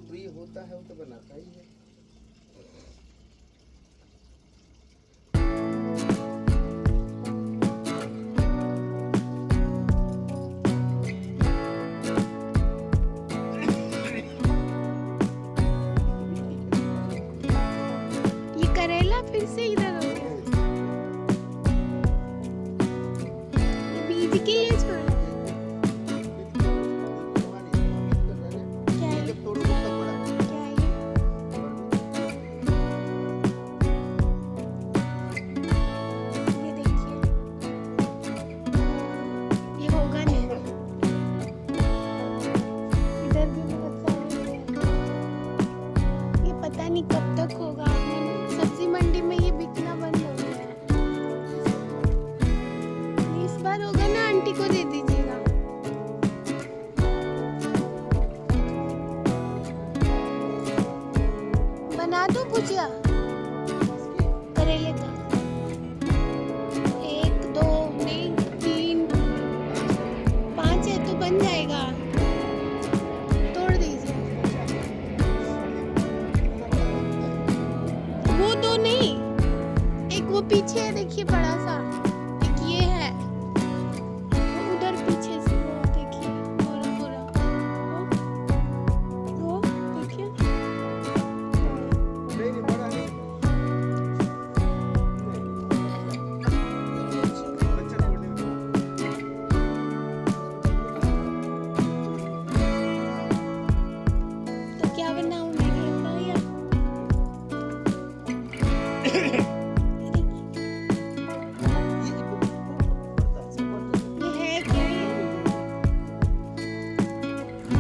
प्रिय होता है वो तो बनाता ही है। ये करेला फिर से इधर हो गया। ये बीज के लिए छोड़ा। क्या है? जब तोड़ो तो तब बड़ा क्या है ये? ये देखिए, ये होगा नहीं। इधर भी बहुत सारे हैं। ये पता नहीं कब तक होगा। सब्जी मंडी में ये बिकना बंद हो गया है। इस बार होगा ना, आंटी को दे दीजिएगा। बना दो भुजिया करेले का। 1 2 नहीं 3 5 है तो बन जाएगा। तोड़ दीजिए। वो 2 नहीं, एक वो पीछे है देखिए बड़ा सा, एक ये है वो उधर पीछे से, वो देखिए पूरा पूरा वो देखिए। नहीं नहीं बड़ा नहीं बच्चा तोड़ने में तो क्या बनाऊं मैं, ये बताइए। ये है क्या, ये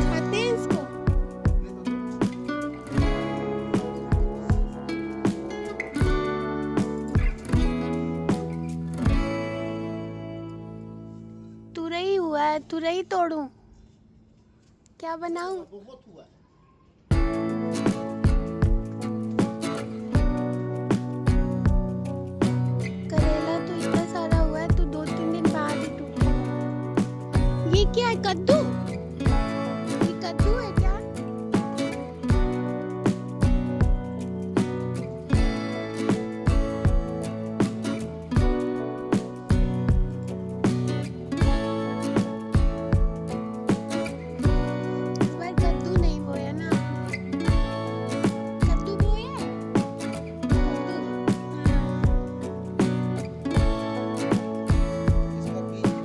खाते हैं इसको? तुरई हुआ है, तुरई तोड़ूं? क्या बनाऊं? बहुत हुआ है। करेला तो इतना सारा हुआ है तो 2-3 दिन बाद ही टूटेगा। ये क्या है, कद्दू? ये कद्दू है क्या? इस बार कद्दू नहीं बोया ना आपने? कद्दू बोया है? कद्दू, हाँ। इसका बीज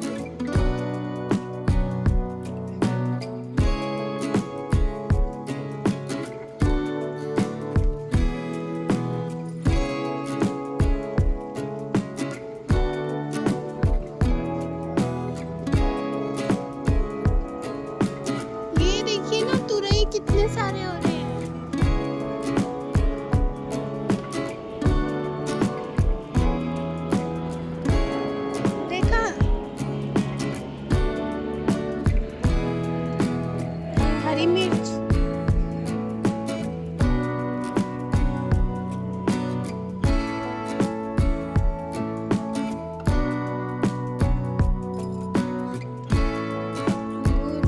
ये देखिए ना, तुरई कितने सारे हो रहे हैं। देखा? हरी मिर्च। अंगूर।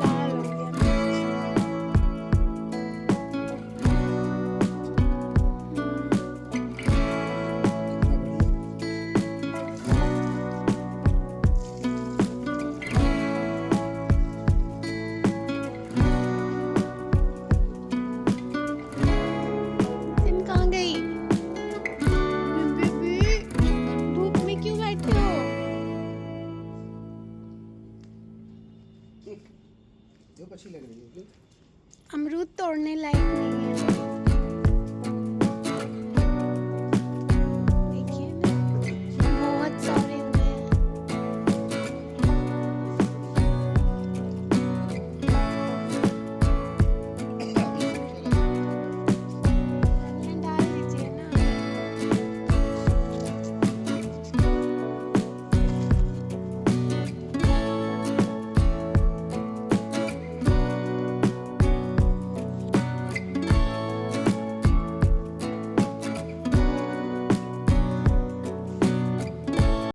लाल हो गया दिन कहाँ गई? बेबी, धूप में क्यों बैठे हो? जो अच्छी लग रही है। अमरूद तोड़ने लायक नहीं है।